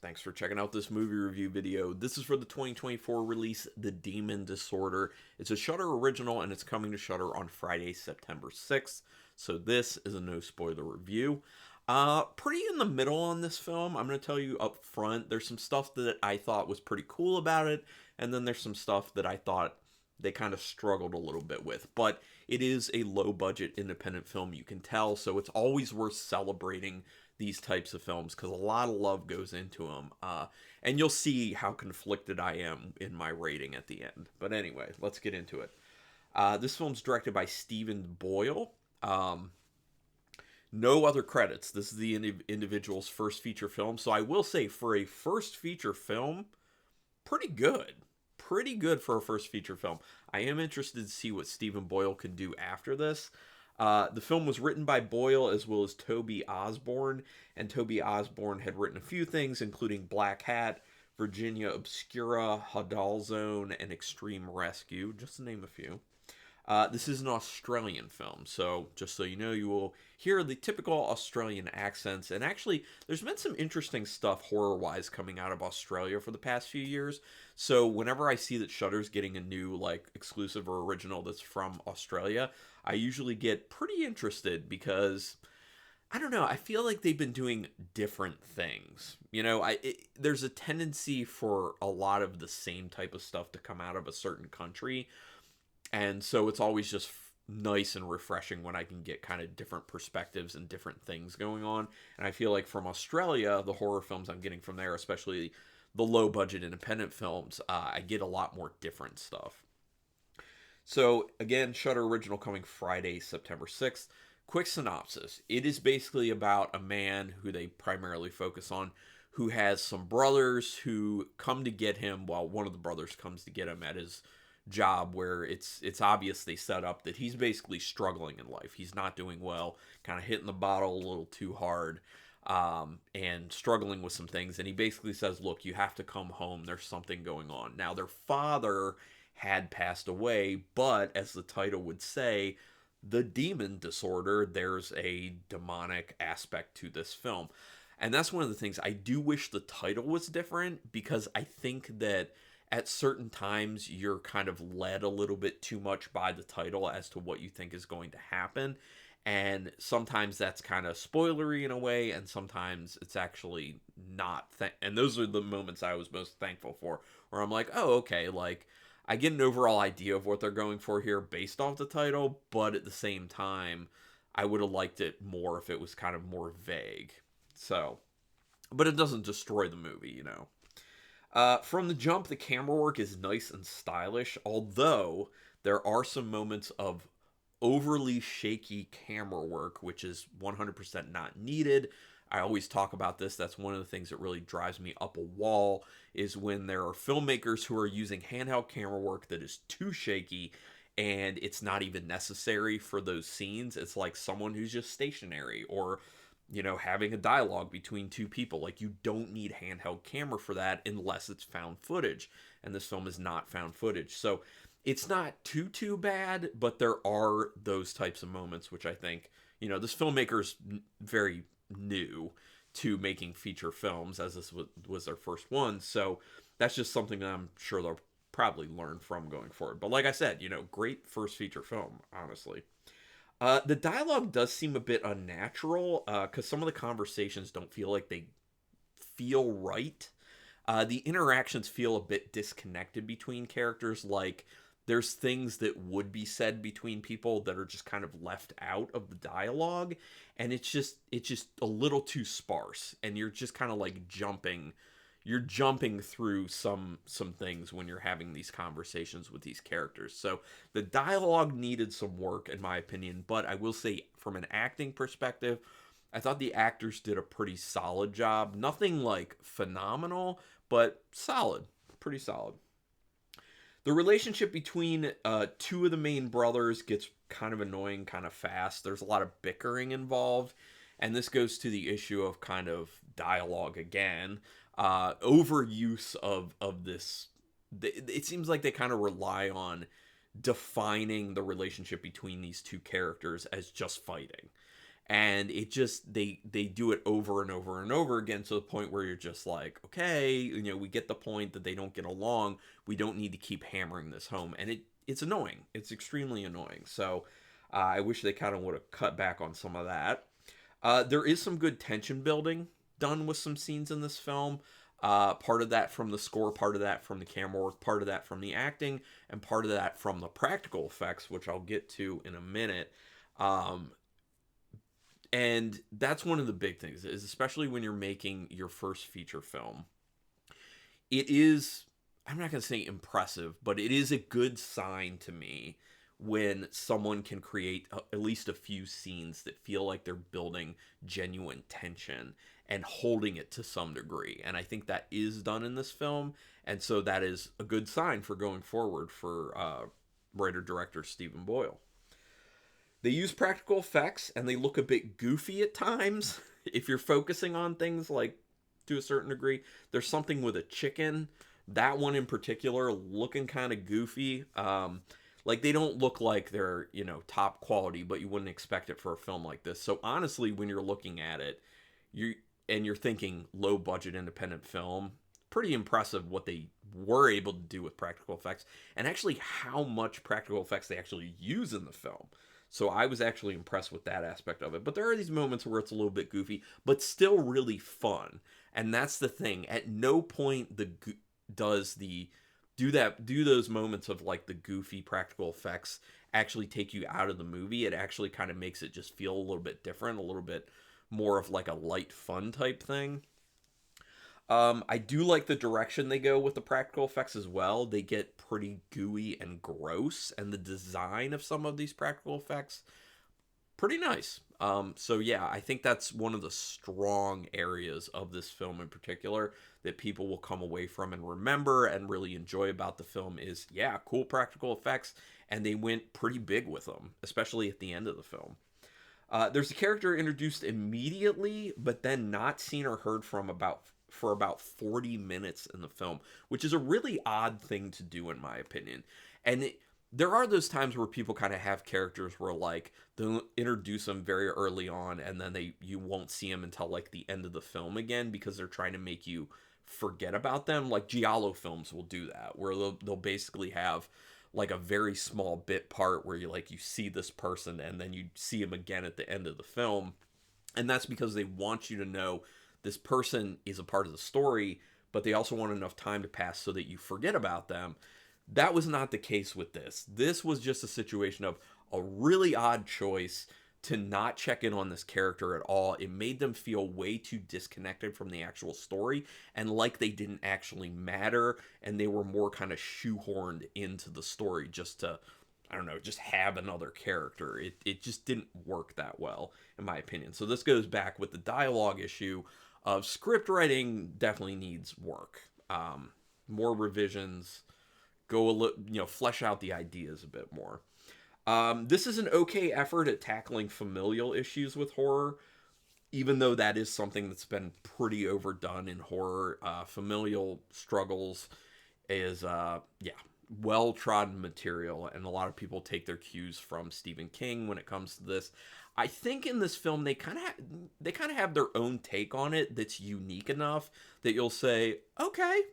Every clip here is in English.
Thanks for checking out this movie review video. This is for the 2024 release, The Demon Disorder. It's a Shudder original and it's coming to Shudder on Friday, September 6th. So this is a no spoiler review. Pretty in the middle on this film. I'm going to tell you up front, there's some stuff that I thought was pretty cool about it, and then there's some stuff that I thought they kind of struggled a little bit with. But it is a low budget independent film, you can tell, so it's always worth celebrating these types of films because a lot of love goes into them. And you'll see how conflicted I am in my rating at the end. But anyway, let's get into it. This film's directed by Steven Boyle. No other credits. This is the individual's first feature film. So I will say, for a first feature film, pretty good. Pretty good for a first feature film. I am interested to see what Steven Boyle can do after this. The film was written by Boyle as well as Toby Osborne, and Toby Osborne had written a few things, including Black Hat, Virginia Obscura, Hadal Zone, and Extreme Rescue, just to name a few. This is an Australian film, so just so you know, you will hear the typical Australian accents, and actually, there's been some interesting stuff horror-wise coming out of Australia for the past few years, so whenever I see that Shudder's getting a new, exclusive or original that's from Australia, I usually get pretty interested because, I don't know, I feel like they've been doing different things. You know, there's a tendency for a lot of the same type of stuff to come out of a certain country, and so it's always just nice and refreshing when I can get kind of different perspectives and different things going on. And I feel like from Australia, the horror films I'm getting from there, especially the low-budget independent films, I get a lot more different stuff. So, again, Shudder original coming Friday, September 6th. Quick synopsis. It is basically about a man who they primarily focus on who has some brothers who come to get him. Well, one of the brothers comes to get him at his job where it's obviously set up that he's basically struggling in life. He's not doing well, kind of hitting the bottle a little too hard, and struggling with some things. And he basically says, look, you have to come home. There's something going on. Now, their father had passed away, but as the title would say, the demon disorder, there's a demonic aspect to this film. And that's one of the things I do wish the title was different, because I think that at certain times you're kind of led a little bit too much by the title as to what you think is going to happen. And sometimes that's kind of spoilery in a way, and sometimes it's actually not. And those are the moments I was most thankful for, where I'm like, oh, okay, I get an overall idea of what they're going for here based off the title, but at the same time, I would have liked it more if it was kind of more vague. So, but it doesn't destroy the movie, you know. From the jump, the camera work is nice and stylish, although there are some moments of overly shaky camera work, which is 100% not needed. I always talk about this. That's one of the things that really drives me up a wall, is when there are filmmakers who are using handheld camera work that is too shaky and it's not even necessary for those scenes. It's like someone who's just stationary, or having a dialogue between two people. Like, you don't need handheld camera for that unless it's found footage. And this film is not found footage. So it's not too bad, but there are those types of moments, which I think, this filmmaker's very new to making feature films, as this was their first one. So that's just something that I'm sure they'll probably learn from going forward. But like I said, great first feature film, honestly. The dialogue does seem a bit unnatural, because some of the conversations don't feel like they feel right. The interactions feel a bit disconnected between characters. Like, there's things that would be said between people that are just kind of left out of the dialogue, and it's just a little too sparse, and you're just kind of like jumping through some things when you're having these conversations with these characters. So the dialogue needed some work, in my opinion, but I will say, from an acting perspective, I thought the actors did a pretty solid job. Nothing phenomenal, but solid. Pretty solid. The relationship between two of the main brothers gets kind of annoying kind of fast. There's a lot of bickering involved, and this goes to the issue of kind of dialogue again. Overuse of this. It seems like they kind of rely on defining the relationship between these two characters as just fighting. And it just they do it over and over and over again, to the point where you're just like, okay, we get the point that they don't get along. We don't need to keep hammering this home, and it's annoying. It's extremely annoying. So I wish they kind of would have cut back on some of that. There is some good tension building done with some scenes in this film. Part of that from the score, part of that from the camera work, part of that from the acting, and part of that from the practical effects, which I'll get to in a minute. And that's one of the big things, is especially when you're making your first feature film. It is, I'm not going to say impressive, but it is a good sign to me when someone can create at least a few scenes that feel like they're building genuine tension and holding it to some degree. And I think that is done in this film. And so that is a good sign for going forward for writer-director Steven Boyle. They use practical effects, and they look a bit goofy at times. If you're focusing on things like, to a certain degree, there's something with a chicken. That one in particular looking kind of goofy. Like, they don't look like they're, top quality, but you wouldn't expect it for a film like this. So honestly, when you're looking at it, you're thinking low budget independent film, pretty impressive what they were able to do with practical effects, and actually how much practical effects they actually use in the film. So I was actually impressed with that aspect of it. But there are these moments where it's a little bit goofy, but still really fun. And that's the thing. At no point do those moments of like the goofy practical effects actually take you out of the movie. It actually kind of makes it just feel a little bit different, a little bit more of like a light fun type thing. I do like the direction they go with the practical effects as well. They get pretty gooey and gross, and the design of some of these practical effects, pretty nice. So yeah, I think that's one of the strong areas of this film in particular that people will come away from and remember and really enjoy about the film is, yeah, cool practical effects, and they went pretty big with them, especially at the end of the film. There's a character introduced immediately, but then not seen or heard from for about 40 minutes in the film, which is a really odd thing to do in my opinion. And there are those times where people kind of have characters where like they'll introduce them very early on, and then you won't see them until like the end of the film again, because they're trying to make you forget about them. Like giallo films will do that, where they'll basically have like a very small bit part where you see this person and then you see him again at the end of the film. And that's because they want you to know this person is a part of the story, but they also want enough time to pass so that you forget about them. That was not the case with this. This was just a situation of a really odd choice to not check in on this character at all. It made them feel way too disconnected from the actual story, and like they didn't actually matter, and they were more kind of shoehorned into the story just to, I don't know, just have another character. It just didn't work that well, in my opinion. So this goes back with the dialogue issue of script writing definitely needs work. More revisions, go a little, flesh out the ideas a bit more. This is an okay effort at tackling familial issues with horror, even though that is something that's been pretty overdone in horror. Familial struggles is, well-trodden material, and a lot of people take their cues from Stephen King when it comes to this. I think in this film they kind of have their own take on it that's unique enough that you'll say, okay,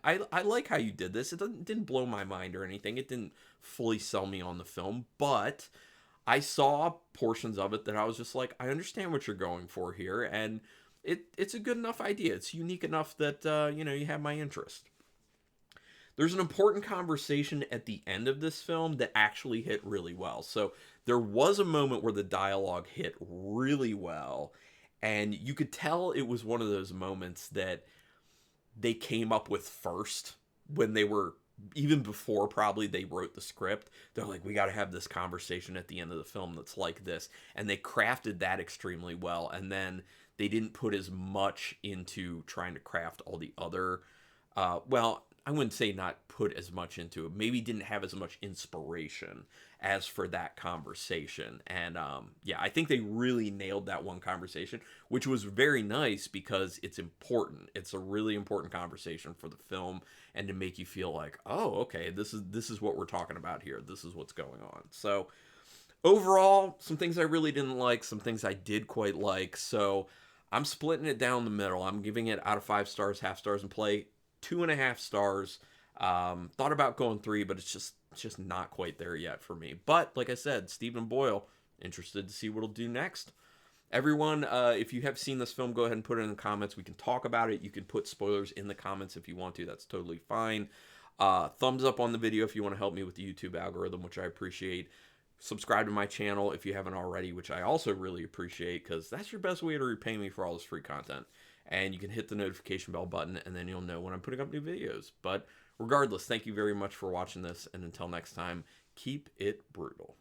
I like how you did this. It didn't blow my mind or anything. It didn't fully sell me on the film, but I saw portions of it that I was just like, I understand what you're going for here, and it's a good enough idea. It's unique enough that you have my interest. There's an important conversation at the end of this film that actually hit really well. So there was a moment where the dialogue hit really well, and you could tell it was one of those moments that they came up with first when they were, even before probably they wrote the script. They're like, we got to have this conversation at the end of the film that's like this, and they crafted that extremely well. And then they didn't put as much into trying to craft all the other I wouldn't say not put as much into it, maybe didn't have as much inspiration as for that conversation. And I think they really nailed that one conversation, which was very nice because it's important. It's a really important conversation for the film, and to make you feel like, oh, okay, this is what we're talking about here. This is what's going on. So Overall, some things I really didn't like, some things I did quite like. So I'm splitting it down the middle. I'm giving it out of 5 stars, half stars, and play 2.5 stars. Thought about going 3, but it's just not quite there yet for me. But like I said, Steven Boyle, interested to see what he'll do next. Everyone, if you have seen this film, go ahead and put it in the comments. We can talk about it. You can put spoilers in the comments if you want to. That's totally fine. Thumbs up on the video if you want to help me with the YouTube algorithm, which I appreciate. Subscribe to my channel if you haven't already, which I also really appreciate, because that's your best way to repay me for all this free content. And you can hit the notification bell button, and then you'll know when I'm putting up new videos. But regardless, thank you very much for watching this, and until next time, keep it brutal.